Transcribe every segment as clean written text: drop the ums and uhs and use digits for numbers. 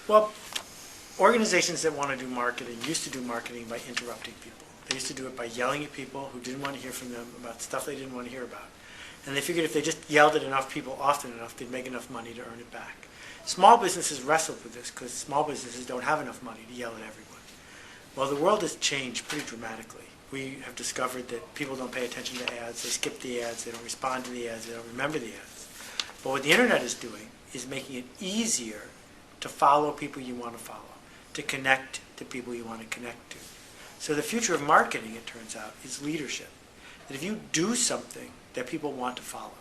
Well, organizations that want to do marketing used to do marketing by interrupting people. They used to do it by yelling at people who didn't want to hear from them about stuff they didn't want to hear about. And they figured if they just yelled at enough people often enough, they'd make enough money to earn it back. Small businesses wrestled with this because small businesses don't have enough money to yell at everyone. Well, the world has changed pretty dramatically. We have discovered that people don't pay attention to ads, they skip the ads, they don't respond to the ads, they don't remember the ads. But what the internet is doing is making it easier to follow people you want to follow, to connect to people you want to connect to. So the future of marketing, it turns out, is leadership. That if you do something that people want to follow,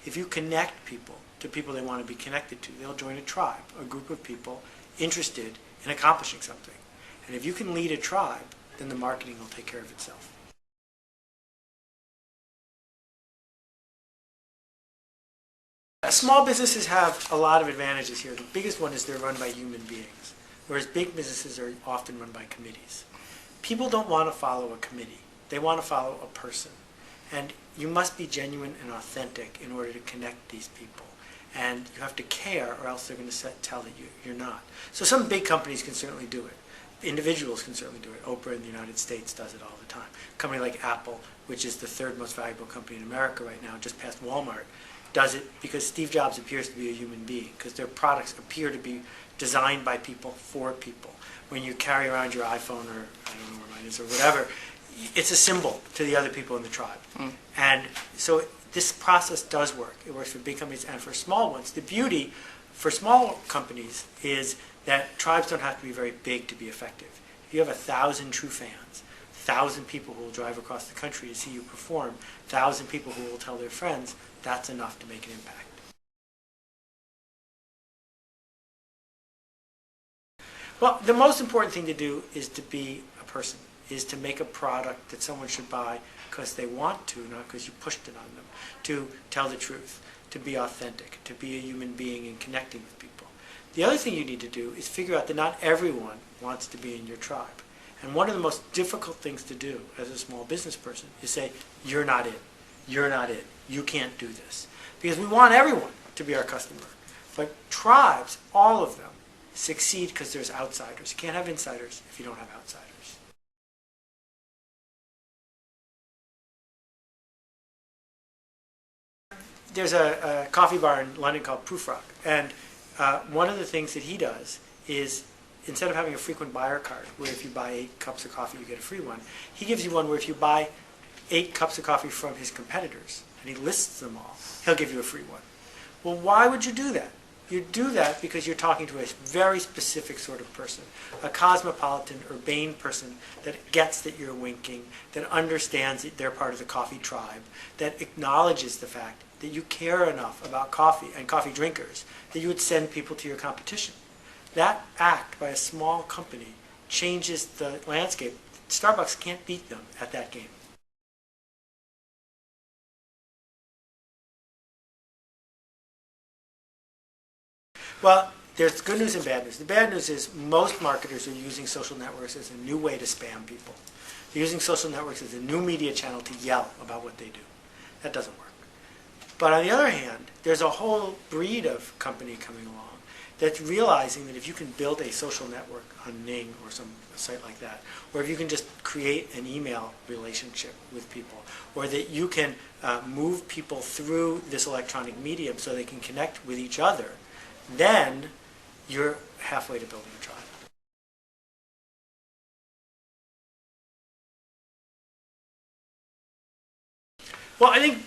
if you connect people to people they want to be connected to, they'll join a tribe, a group of people interested in accomplishing something. And if you can lead a tribe, then the marketing will take care of itself. Small businesses have a lot of advantages here. The biggest one is they're run by human beings, whereas big businesses are often run by committees. People don't want to follow a committee. They want to follow a person. And you must be genuine and authentic in order to connect these people. And you have to care, or else they're going to tell that you're not. So some big companies can certainly do it. Individuals can certainly do it. Oprah in the United States does it all the time. A company like Apple, which is the third most valuable company in America right now, just past Walmart, does it because Steve Jobs appears to be a human being, because their products appear to be designed by people for people. When you carry around your iPhone, or I don't know where mine is, or whatever, it's a symbol to the other people in the tribe. And so this process does work. It works for big companies and for small ones. The beauty for small companies is that tribes don't have to be very big to be effective. If you have 1,000 true fans, 1,000 people who will drive across the country to see you perform, 1,000 people who will tell their friends, that's enough to make an impact. Well, the most important thing to do is to be a person, is to make a product that someone should buy because they want to, not because you pushed it on them, to tell the truth, to be authentic, to be a human being and connecting with people. The other thing you need to do is figure out that not everyone wants to be in your tribe. And one of the most difficult things to do as a small business person is say, you're not it, you're not it, you can't do this. Because we want everyone to be our customer. But tribes, all of them, succeed because there's outsiders. You can't have insiders if you don't have outsiders. There's a coffee bar in London called Proof Rock, and one of the things that he does is, instead of having a frequent buyer card, where if you buy 8 cups of coffee you get a free one, he gives you one where if you buy 8 cups of coffee from his competitors, and he lists them all, he'll give you a free one. Well, why would you do that? You do that because you're talking to a very specific sort of person, a cosmopolitan, urbane person that gets that you're winking, that understands that they're part of the coffee tribe, that acknowledges the fact that you care enough about coffee and coffee drinkers that you would send people to your competition. That act by a small company changes the landscape. Starbucks can't beat them at that game. Well, there's good news and bad news. The bad news is most marketers are using social networks as a new way to spam people. They're using social networks as a new media channel to yell about what they do. That doesn't work. But on the other hand, there's a whole breed of company coming along that's realizing that if you can build a social network on Ning or some site like that, or if you can just create an email relationship with people, or that you can move people through this electronic medium so they can connect with each other, then you're halfway to building a tribe. Well, I think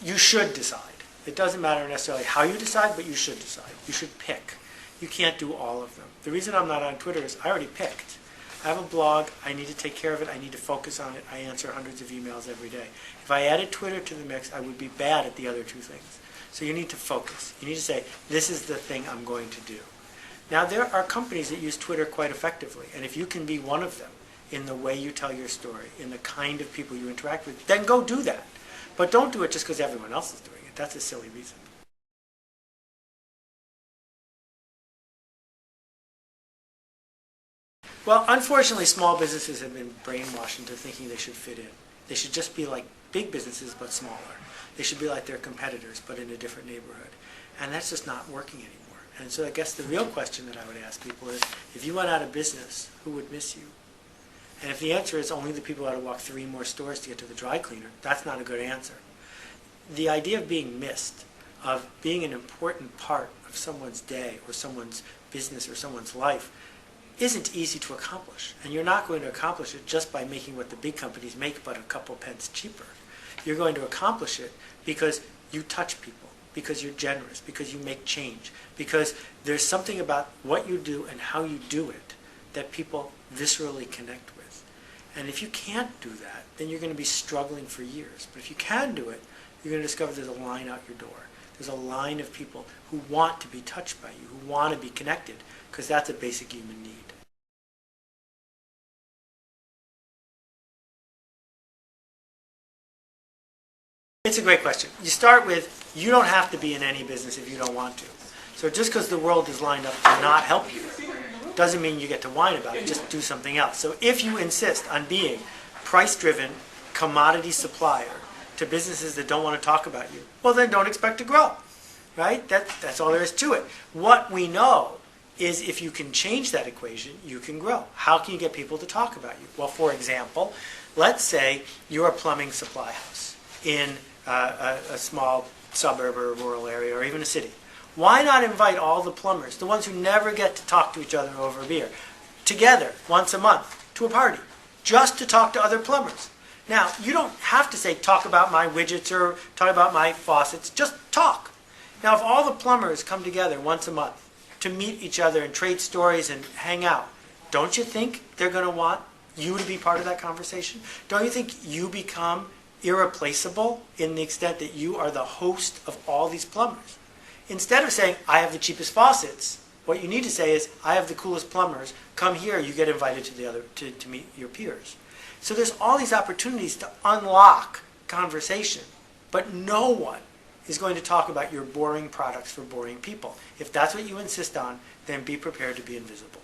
you should decide. It doesn't matter necessarily how you decide, but you should decide. You should pick. You can't do all of them. The reason I'm not on Twitter is I already picked. I have a blog. I need to take care of it. I need to focus on it. I answer hundreds of emails every day. If I added Twitter to the mix, I would be bad at the other 2 things. So you need to focus. You need to say, this is the thing I'm going to do. Now, there are companies that use Twitter quite effectively. And if you can be one of them in the way you tell your story, in the kind of people you interact with, then go do that. But don't do it just because everyone else is doing it. That's a silly reason. Well, unfortunately, small businesses have been brainwashed into thinking they should fit in. They should just be like big businesses, but smaller. They should be like their competitors, but in a different neighborhood. And that's just not working anymore. And so I guess the real question that I would ask people is, if you went out of business, who would miss you? And if the answer is only the people who had to walk 3 more stores to get to the dry cleaner, that's not a good answer. The idea of being missed, of being an important part of someone's day or someone's business or someone's life, isn't easy to accomplish. And you're not going to accomplish it just by making what the big companies make but a couple pence cheaper. You're going to accomplish it because you touch people, because you're generous, because you make change, because there's something about what you do and how you do it that people viscerally connect with. And if you can't do that, then you're going to be struggling for years. But if you can do it, you're going to discover there's a line out your door. There's a line of people who want to be touched by you, who want to be connected, because that's a basic human need. It's a great question. You start with, you don't have to be in any business if you don't want to. So just because the world is lined up to not help you doesn't mean you get to whine about it. Just do something else. So if you insist on being price-driven commodity supplier to businesses that don't want to talk about you, well, then don't expect to grow, right? That's all there is to it. What we know is if you can change that equation, you can grow. How can you get people to talk about you? Well, for example, let's say you're a plumbing supply house in a small suburb or rural area or even a city. Why not invite all the plumbers, the ones who never get to talk to each other over a beer, together once a month to a party, just to talk to other plumbers? Now, you don't have to say, talk about my widgets or talk about my faucets. Just talk. Now, if all the plumbers come together once a month to meet each other and trade stories and hang out, don't you think they're going to want you to be part of that conversation? Don't you think you become irreplaceable in the extent that you are the host of all these plumbers? Instead of saying, I have the cheapest faucets, what you need to say is, I have the coolest plumbers. Come here, you get invited to meet your peers. So there's all these opportunities to unlock conversation, but no one is going to talk about your boring products for boring people. If that's what you insist on, then be prepared to be invisible.